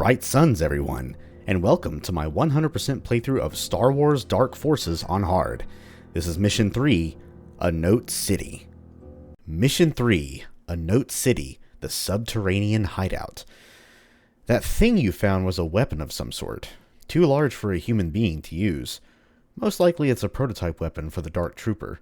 Bright suns, everyone, and welcome to my 100% playthrough of Star Wars Dark Forces on Hard. This is Mission 3, Anoat City. Mission 3, Anoat City, the subterranean hideout. That thing you found was a weapon of some sort, too large for a human being to use. Most likely it's a prototype weapon for the Dark Trooper.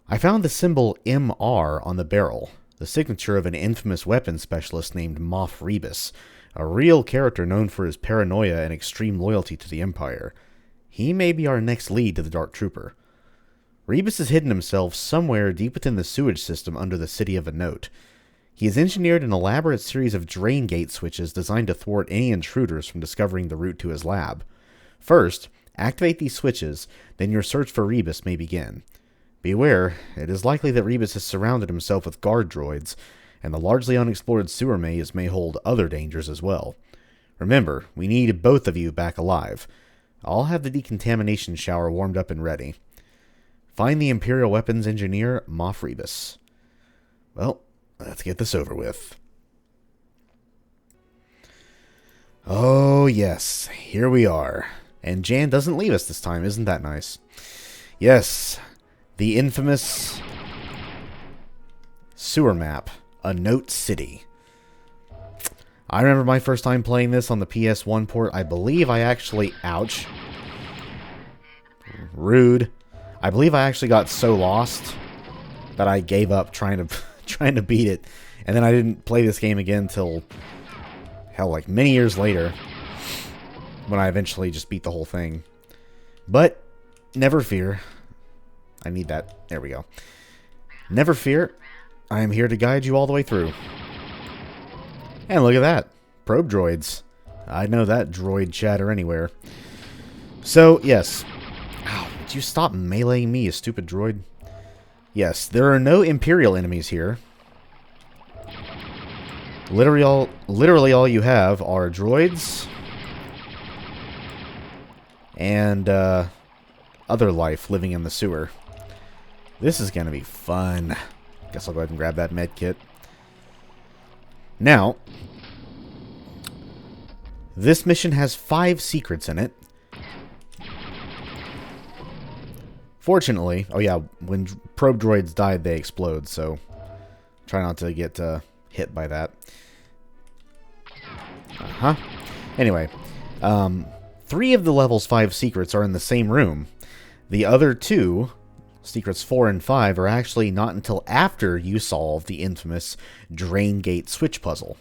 I found the symbol MR on the barrel, the signature of an infamous weapons specialist named Moff Rebus, a real character known for his paranoia and extreme loyalty to the Empire. He may be our next lead to the Dark Trooper. Rebus has hidden himself somewhere deep within the sewage system under the city of Anoat. He has engineered an elaborate series of drain gate switches designed to thwart any intruders from discovering the route to his lab. First, activate these switches, then your search for Rebus may begin. Beware, it is likely that Rebus has surrounded himself with guard droids, and the largely unexplored sewer maze may hold other dangers as well. Remember, we need both of you back alive. I'll have the decontamination shower warmed up and ready. Find the Imperial weapons engineer, Moff Rebus. Well, let's get this over with. Oh yes, here we are. And Jan doesn't leave us this time, isn't that nice? Yes, the infamous sewer map, Anoat City. I remember my first time playing this on the PS1 port. I believe I actually... Ouch. Rude. I believe I actually got so lost that I gave up trying to beat it. And then I didn't play this game again until... hell, like many years later. When I eventually just beat the whole thing. But, never fear. I need that. There we go. Never fear. I am here to guide you all the way through. And look at that. Probe droids. I know that droid chatter anywhere. So, yes. Ow, would you stop meleeing me, you stupid droid? Yes, there are no Imperial enemies here. Literally all you have are droids and other life living in the sewer. This is going to be fun. Guess I'll go ahead and grab that med kit. Now, this mission has 5 secrets in it. Fortunately, oh yeah, when probe droids died, they explode, so try not to get hit by that. Anyway, 3 of the level's 5 secrets are in the same room. The other 2, secrets 4 and 5, are actually not until after you solve the infamous drain gate switch puzzle.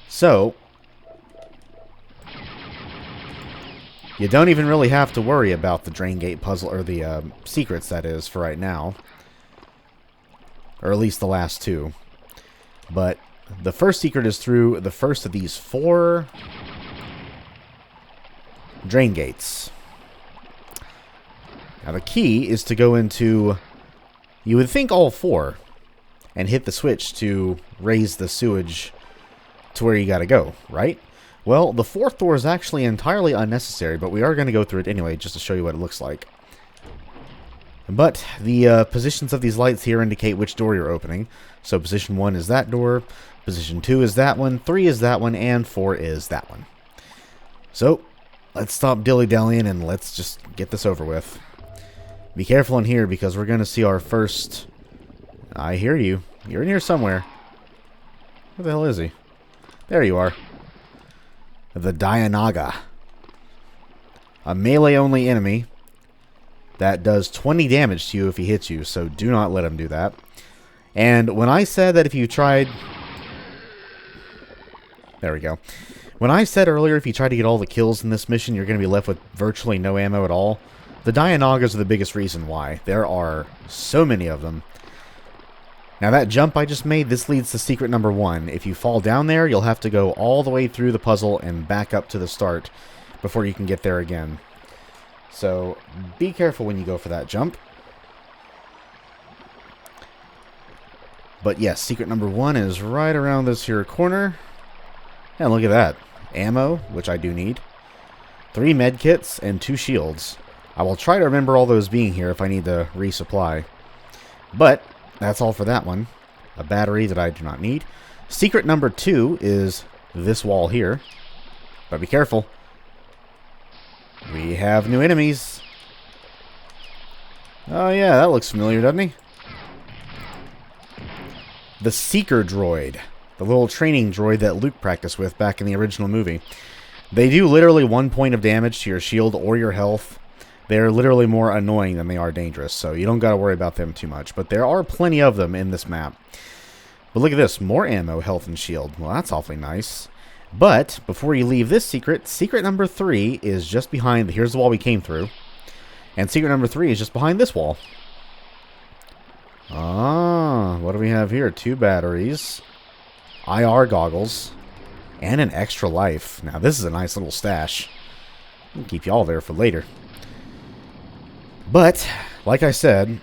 So, you don't even really have to worry about the drain gate puzzle, or the secrets, that is, for right now. Or at least the last 2. But the first secret is through the first of these 4 drain gates. Now the key is to go into, you would think, all 4, and hit the switch to raise the sewage to where you gotta go, right? Well, the 4th door is actually entirely unnecessary, but we are going to go through it anyway, just to show you what it looks like. But the positions of these lights here indicate which door you're opening. So position 1 is that door, position 2 is that one, 3 is that one, and 4 is that one. So, let's stop dilly-dallying and let's just get this over with. Be careful in here, because we're going to see our first... I hear you. You're in here somewhere. Where the hell is he? There you are. The Dianoga. A melee-only enemy that does 20 damage to you if he hits you, so do not let him do that. And when I said that if you tried... There we go. When I said earlier if you try to get all the kills in this mission, you're going to be left with virtually no ammo at all, the Dianogas are the biggest reason why. There are so many of them. Now that jump I just made, this leads to secret number 1. If you fall down there, you'll have to go all the way through the puzzle and back up to the start before you can get there again. So, be careful when you go for that jump. But yes, secret number 1 is right around this here corner. And look at that. Ammo, which I do need. 3 med kits and 2 shields. I will try to remember all those being here if I need to resupply. But that's all for that one. A battery that I do not need. Secret number 2 is this wall here. But be careful. We have new enemies. Oh yeah, that looks familiar, doesn't he? The Seeker Droid. The little training droid that Luke practiced with back in the original movie. They do literally 1 point of damage to your shield or your health. They're literally more annoying than they are dangerous, so you don't got to worry about them too much. But there are plenty of them in this map. But look at this. More ammo, health, and shield. Well, that's awfully nice. But before you leave this secret, secret number 3 is just behind... Here's the wall we came through. And secret number 3 is just behind this wall. Ah, what do we have here? 2 batteries, IR goggles, and an extra life. Now, this is a nice little stash. I'll keep you all there for later. But, like I said,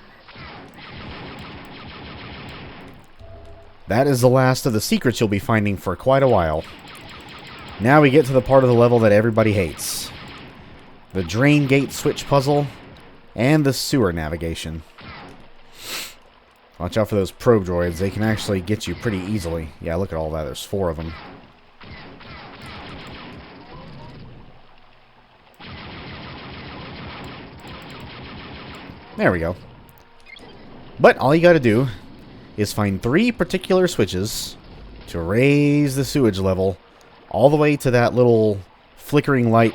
that is the last of the secrets you'll be finding for quite a while. Now we get to the part of the level that everybody hates. The drain gate switch puzzle and the sewer navigation. Watch out for those probe droids. They can actually get you pretty easily. Yeah, look at all that. There's 4 of them. There we go. But all you got to do is find 3 particular switches to raise the sewage level all the way to that little flickering light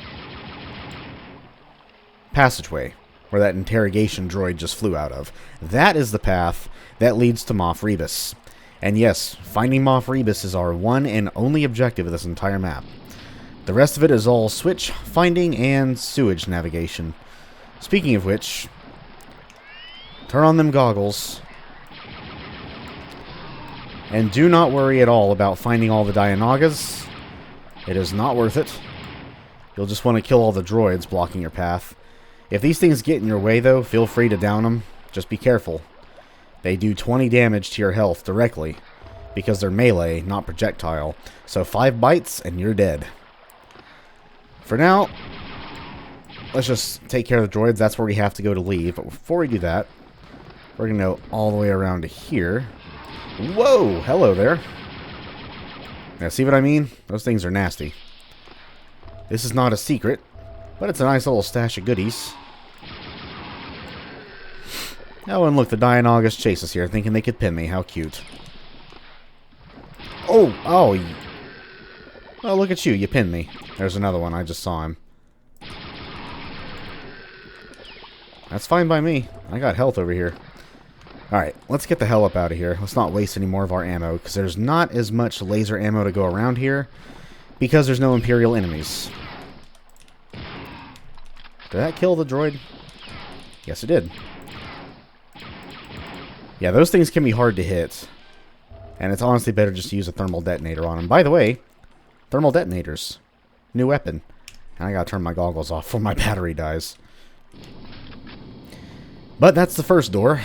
passageway where that interrogation droid just flew out of. That is the path that leads to Moff Rebus. And yes, finding Moff Rebus is our one and only objective of this entire map. The rest of it is all switch finding and sewage navigation. Speaking of which, turn on them goggles. And do not worry at all about finding all the Dianogas. It is not worth it. You'll just want to kill all the droids blocking your path. If these things get in your way, though, feel free to down them. Just be careful. They do 20 damage to your health directly, because they're melee, not projectile. So 5 bites, and you're dead. For now, let's just take care of the droids. That's where we have to go to leave. But before we do that, we're going to go all the way around to here. Whoa! Hello there. Now, see what I mean? Those things are nasty. This is not a secret, but it's a nice little stash of goodies. Oh, and look, the Dianogas chase us here, thinking they could pin me. How cute. Oh! Oh! Oh, look at you. You pinned me. There's another one. I just saw him. That's fine by me. I got health over here. Alright, let's get the hell up out of here. Let's not waste any more of our ammo, because there's not as much laser ammo to go around here, because there's no Imperial enemies. Did that kill the droid? Yes, it did. Yeah, those things can be hard to hit. And it's honestly better just to use a thermal detonator on them. By the way, thermal detonators. New weapon. And I gotta turn my goggles off before my battery dies. But that's the first door.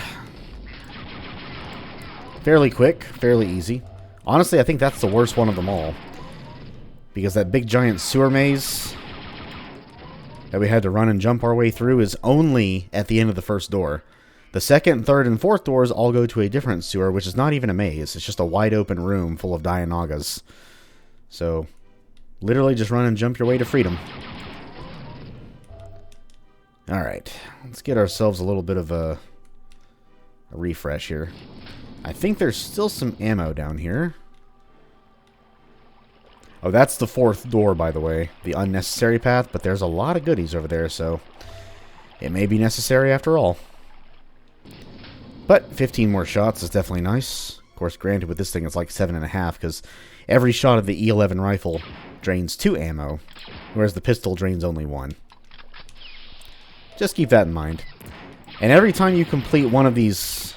Fairly quick, fairly easy. Honestly, I think that's the worst one of them all. Because that big giant sewer maze that we had to run and jump our way through is only at the end of the first door. The second, third, and fourth doors all go to a different sewer, which is not even a maze. It's just a wide open room full of Dianogas. So, literally just run and jump your way to freedom. Alright, let's get ourselves a little bit of a refresh here. I think there's still some ammo down here. Oh, that's the fourth door, by the way. The unnecessary path, but there's a lot of goodies over there, so it may be necessary after all. But 15 more shots is definitely nice. Of course, granted, with this thing, it's like 7.5, because every shot of the E11 rifle drains 2 ammo, whereas the pistol drains only 1. Just keep that in mind. And every time you complete one of these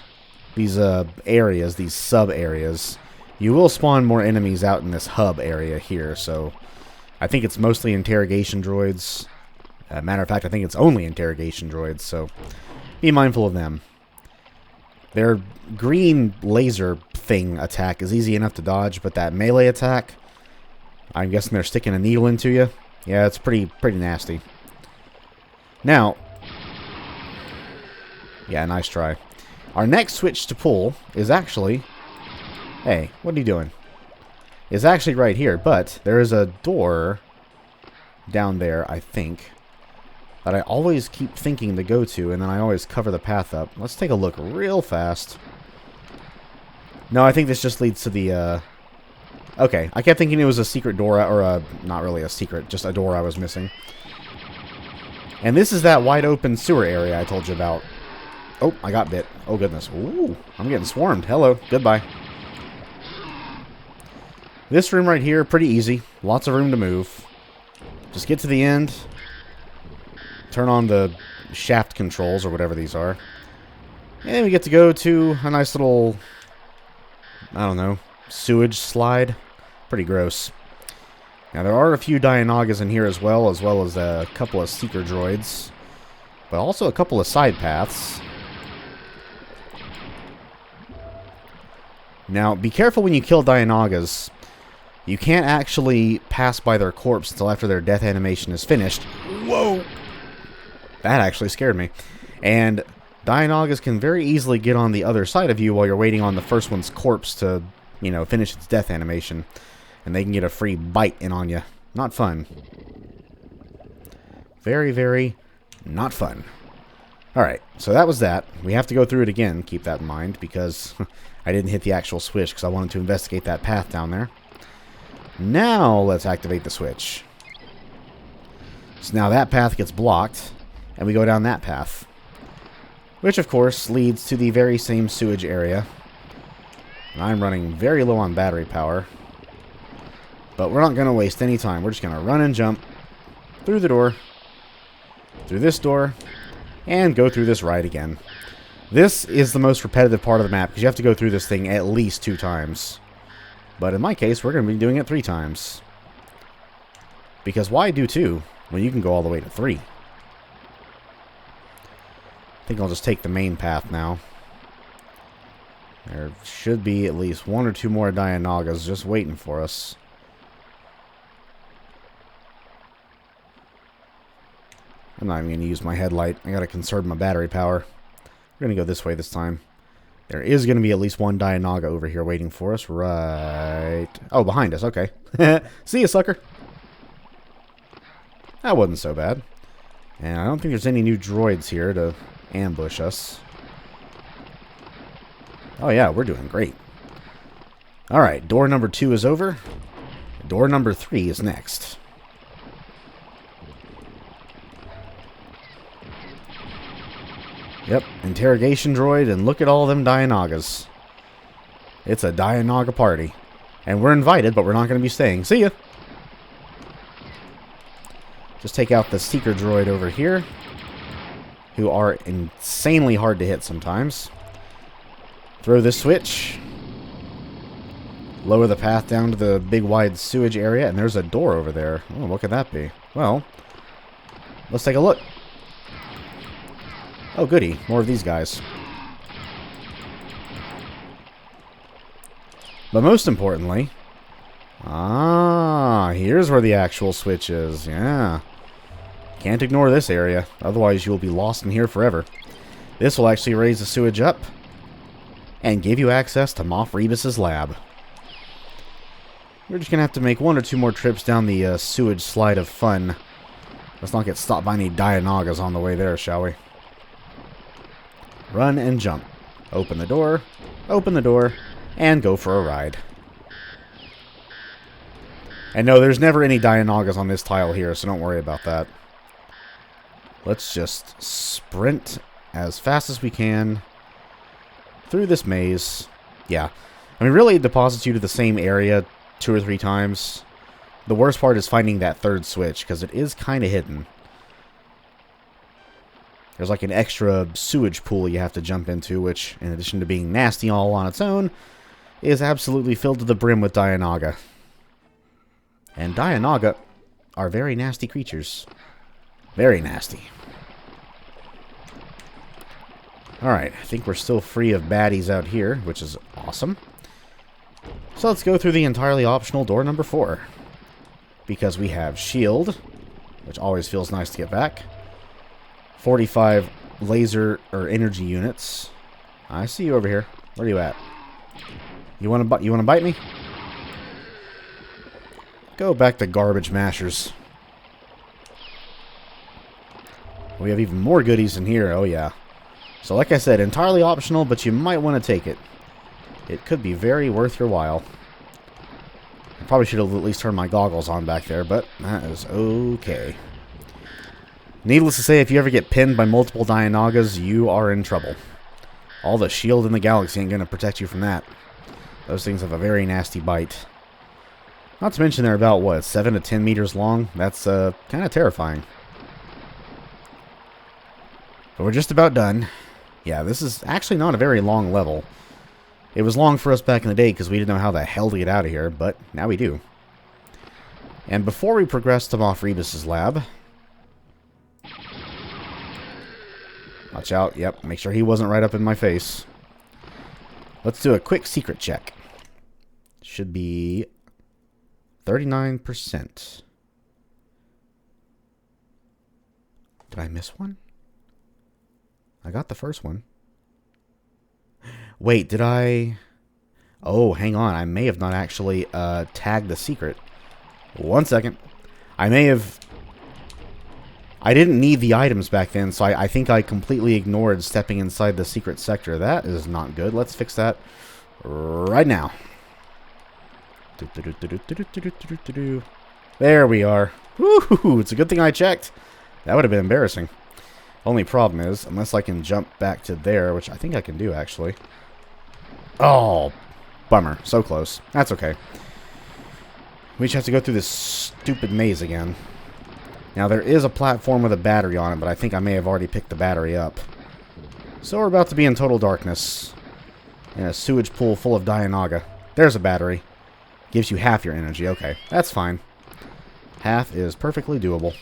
areas, these sub-areas, you will spawn more enemies out in this hub area here, so I think it's mostly interrogation droids. Matter of fact, I think it's only interrogation droids, so be mindful of them. Their green laser thing attack is easy enough to dodge, but that melee attack, I'm guessing they're sticking a needle into you. Yeah, it's pretty nasty. Now, yeah, nice try. Our next switch to pull is actually... Hey, what are you doing? is actually right here, but there is a door down there, I think, that I always keep thinking to go to, and then I always cover the path up. Let's take a look real fast. No, I think this just leads to the, okay, I kept thinking it was a secret door, or not really a secret, just a door I was missing. And this is that wide open sewer area I told you about. Oh, I got bit. Oh, goodness. Ooh, I'm getting swarmed. Hello. Goodbye. This room right here, pretty easy. Lots of room to move. Just get to the end. Turn on the shaft controls, or whatever these are. And we get to go to a nice little, I don't know, sewage slide. Pretty gross. Now, there are a few Dianogas in here as well as a couple of seeker droids. But also a couple of side paths. Now, be careful when you kill Dianogas. You can't actually pass by their corpse until after their death animation is finished. Whoa! That actually scared me. And Dianogas can very easily get on the other side of you while you're waiting on the first one's corpse to, you know, finish its death animation. And they can get a free bite in on you. Not fun. Very, very not fun. Alright, so that was that. We have to go through it again, keep that in mind, because I didn't hit the actual switch because I wanted to investigate that path down there. Now, let's activate the switch. So now that path gets blocked, and we go down that path. Which, of course, leads to the very same sewage area. And I'm running very low on battery power. But we're not going to waste any time. We're just going to run and jump through the door, through this door, and go through this ride again. This is the most repetitive part of the map, because you have to go through this thing at least 2 times. But in my case, we're going to be doing it 3 times. Because why do 2 when you can go all the way to 3? I think I'll just take the main path now. There should be at least 1 or 2 more Dianogas just waiting for us. I'm not even going to use my headlight. I got to conserve my battery power. We're going to go this way this time. There is going to be at least 1 Dianoga over here waiting for us. Right. Oh, behind us. Okay. See ya, sucker. That wasn't so bad. And I don't think there's any new droids here to ambush us. Oh, yeah. We're doing great. Alright. Door number 2 is over. Door number 3 is next. Yep, interrogation droid, and look at all them Dianogas. It's a Dianoga party. And we're invited, but we're not going to be staying. See ya! Just take out the seeker droid over here, who are insanely hard to hit sometimes. Throw this switch. Lower the path down to the big wide sewage area, and there's a door over there. Oh, what could that be? Well, let's take a look. Oh, goody. More of these guys. But most importantly... here's where the actual switch is. Yeah. Can't ignore this area. Otherwise, you'll be lost in here forever. This will actually raise the sewage up and give you access to Moff Rebus's lab. We're just going to have to make 1 or 2 more trips down the sewage slide of fun. Let's not get stopped by any Dianogas on the way there, shall we? Run and jump. Open the door, and go for a ride. And no, there's never any Dianogas on this tile here, so don't worry about that. Let's just sprint as fast as we can through this maze. Yeah. I mean, really, it deposits you to the same area 2 or 3 times. The worst part is finding that 3rd switch, because it is kind of hidden. There's like an extra sewage pool you have to jump into, which, in addition to being nasty all on its own, is absolutely filled to the brim with Dianoga. And Dianoga are very nasty creatures. Very nasty. Alright, I think we're still free of baddies out here, which is awesome. So let's go through the entirely optional door number 4. Because we have shield, which always feels nice to get back. 45 laser or energy units. I see you over here. Where are you at? You want to bite me? go back to garbage mashers. We have even more goodies in here. Oh, yeah. So, like I said, entirely optional, but you might want to take it. It could be very worth your while. I probably should have at least turned my goggles on back there, but that is okay. Needless to say, if you ever get pinned by multiple Dianogas, you are in trouble. All the shield in the galaxy ain't going to protect you from that. Those things have a very nasty bite. Not to mention they're about, what, 7 to 10 meters long? That's kind of terrifying. But we're just about done. Yeah, this is actually not a very long level. It was long for us back in the day because we didn't know how the hell to get out of here, but now we do. And before we progress to Moff Rebus's lab... Watch out, yep, make sure he wasn't right up in my face. Let's do a quick secret check. Should be 39%. Did I miss one? I got the first one. Wait, did I... Oh, hang on. I may have not actually tagged the secret. 1 second. I may have... I didn't need the items back then, so I think I completely ignored stepping inside the secret sector. That is not good. Let's fix that right now. There we are. Woohoo! It's a good thing I checked. That would have been embarrassing. Only problem is, unless I can jump back to there, which I think I can do, actually. Oh, bummer. So close. That's okay. We just have to go through this stupid maze again. Now, there is a platform with a battery on it, but I think I may have already picked the battery up. So we're about to be in total darkness. In a sewage pool full of Dianoga. There's a battery. Gives you half your energy. Okay, that's fine. Half is perfectly doable.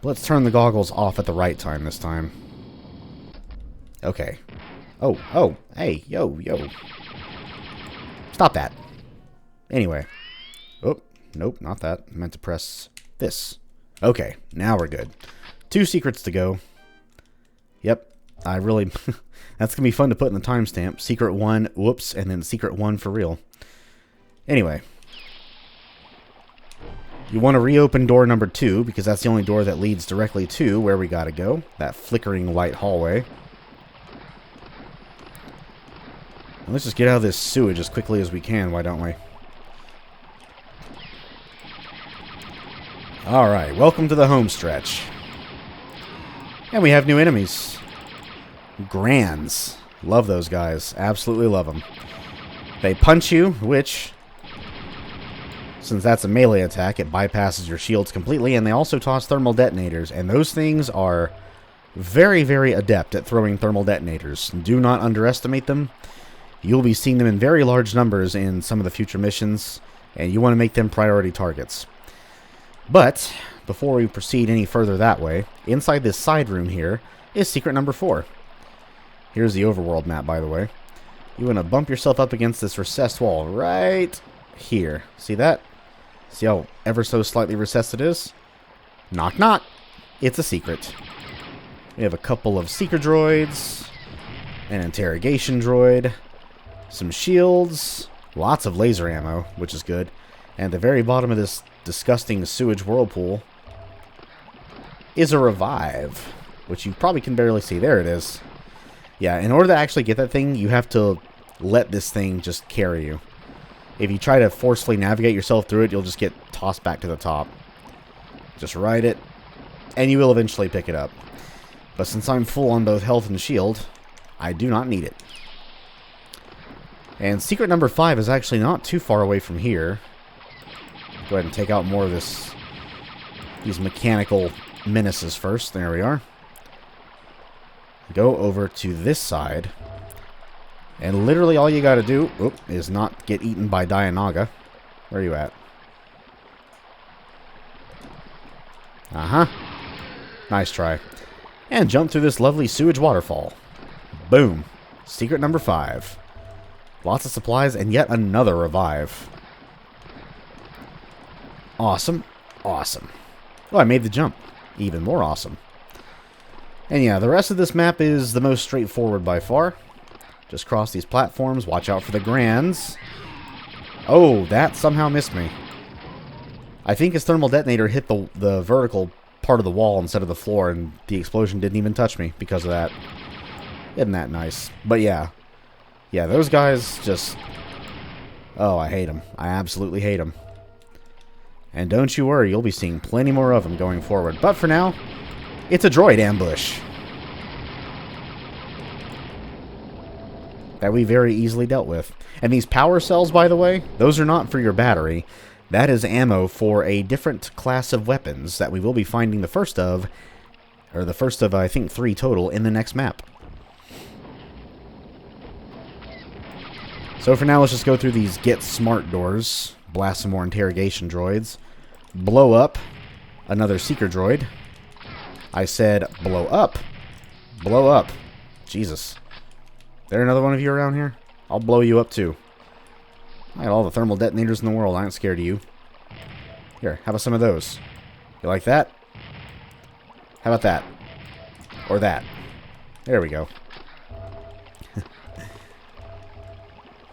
Let's turn the goggles off at the right time this time. Okay. Oh, hey, yo. Stop that. Anyway. Oh, nope, not that. I meant to press this. Okay, now we're good. 2 secrets to go. Yep, I really... That's going to be fun to put in the timestamp. Secret 1, whoops, and then secret 1 for real. Anyway. You want to reopen door number 2, because that's the only door that leads directly to where we gotta go. That flickering white hallway. And let's just get out of this sewage as quickly as we can, why don't we? Alright, welcome to the home stretch. And we have new enemies. Grands. Love those guys. Absolutely love them. They punch you, which... Since that's a melee attack, it bypasses your shields completely, and they also toss thermal detonators, and those things are very, very adept at throwing thermal detonators. Do not underestimate them. You'll be seeing them in very large numbers in some of the future missions, and you want to make them priority targets. But, before we proceed any further that way, inside this side room here is secret number 4. Here's the overworld map, by the way. You want to bump yourself up against this recessed wall right here. See that? See how ever so slightly recessed it is? Knock knock. It's a secret. We have a couple of seeker droids, an interrogation droid, some shields, lots of laser ammo, which is good. And at the very bottom of this disgusting sewage whirlpool is a revive, which you probably can barely see. There it is. Yeah, in order to actually get that thing, you have to let this thing just carry you. If you try to forcefully navigate yourself through it, you'll just get tossed back to the top. Just ride it, and you will eventually pick it up. But since I'm full on both health and shield, I do not need it. And secret number 5 is actually not too far away from here. Go ahead and take out more of these mechanical menaces first. There we are. Go over to this side. And literally all you gotta do is not get eaten by Dianoga. Where are you at? Uh-huh. Nice try. And jump through this lovely sewage waterfall. Boom. Secret number 5. Lots of supplies and yet another revive. Awesome. Awesome. Oh, I made the jump. Even more awesome. And yeah, the rest of this map is the most straightforward by far. Just cross these platforms, watch out for the Grands. Oh, that somehow missed me. I think his thermal detonator hit the vertical part of the wall instead of the floor, and the explosion didn't even touch me because of that. Isn't that nice? But yeah. Yeah, those guys just... Oh, I hate them. I absolutely hate them. And don't you worry, you'll be seeing plenty more of them going forward. But for now, it's a droid ambush that we very easily dealt with. And these power cells, by the way, those are not for your battery. That is ammo for a different class of weapons that we will be finding the first of, or the first of, I think, 3 total in the next map. So for now, let's just go through these get smart doors, blast some more interrogation droids, blow up another seeker droid. I said blow up. Blow up. Jesus. There another one of you around here? I'll blow you up too. I got all the thermal detonators in the world. I ain't scared of you. Here, how about some of those? You like that? How about that? Or that? There we go.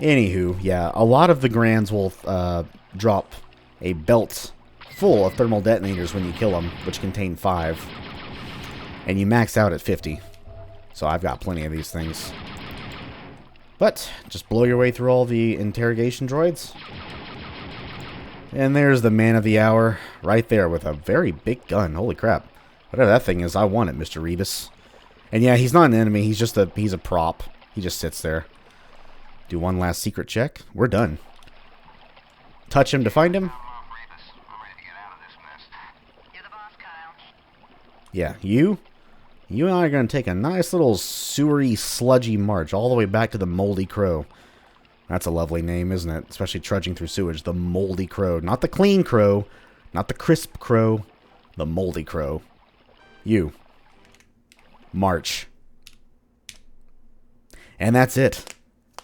Anywho, yeah, a lot of the Grands will drop a belt full of thermal detonators when you kill them, which contain 5. And you max out at 50. So I've got plenty of these things. But, just blow your way through all the interrogation droids. And there's the man of the hour, right there with a very big gun. Holy crap. Whatever that thing is, I want it, Mr. Rebus. And yeah, he's not an enemy, he's a prop. He just sits there. Do one last secret check. We're done. Touch him to find him. Yeah, you and I are going to take a nice little sewery, sludgy march all the way back to the Moldy Crow. That's a lovely name, isn't it? Especially trudging through sewage. The Moldy Crow. Not the clean crow. Not the crisp crow. The Moldy Crow. You. March. And that's it.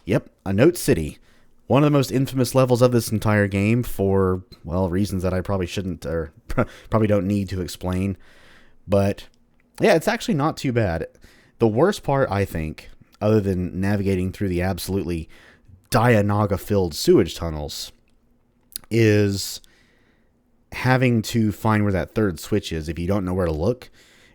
Yep, Anoat City. One of the most infamous levels of this entire game for, well, reasons that I probably shouldn't, or probably don't need to explain. But, yeah, it's actually not too bad. The worst part, I think, other than navigating through the absolutely Dianoga-filled sewage tunnels, is having to find where that third switch is if you don't know where to look.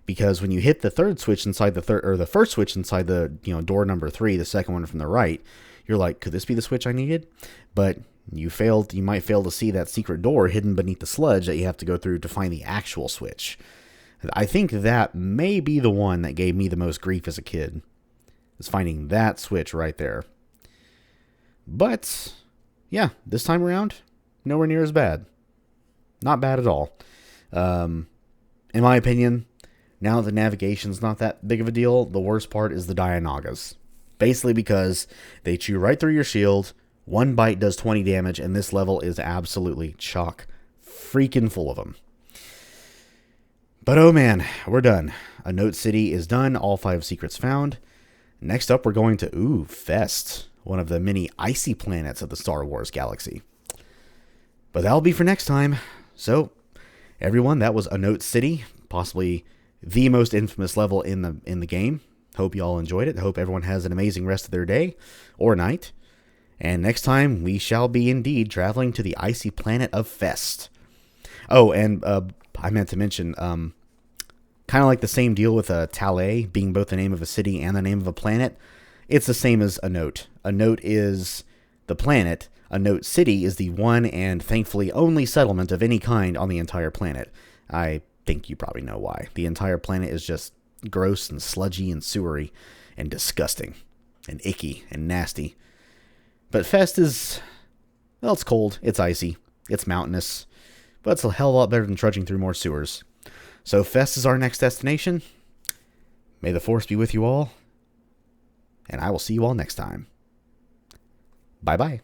Because when you hit the third switch inside the first switch inside the, door number 3, the second one from the right, you're like, could this be the switch I needed? But you might fail to see that secret door hidden beneath the sludge that you have to go through to find the actual switch. I think that may be the one that gave me the most grief as a kid, is finding that switch right there. But, yeah, this time around, nowhere near as bad. Not bad at all. In my opinion, now the navigation's not that big of a deal, the worst part is the Dianogas. Basically because they chew right through your shield, one bite does 20 damage, and this level is absolutely chock freaking full of them. But oh man, we're done. Anoat City is done, all 5 secrets found. Next up, we're going to, Fest, one of the many icy planets of the Star Wars galaxy. But that'll be for next time. So, everyone, that was Anoat City, possibly the most infamous level in the game. Hope you all enjoyed it. Hope everyone has an amazing rest of their day or night. And next time, we shall be indeed traveling to the icy planet of Fest. Oh, and I meant to mention, kind of like the same deal with Talay being both the name of a city and the name of a planet. It's the same as Anoat. Anoat is the planet. Anoat City is the one and thankfully only settlement of any kind on the entire planet. I think you probably know why. The entire planet is just gross and sludgy and sewery and disgusting and icky and nasty. But Fest is, well, it's cold, it's icy, it's mountainous, but it's a hell of a lot better than trudging through more sewers. So Fest is our next destination. May the Force be with you all, and I will see you all next time. Bye-bye.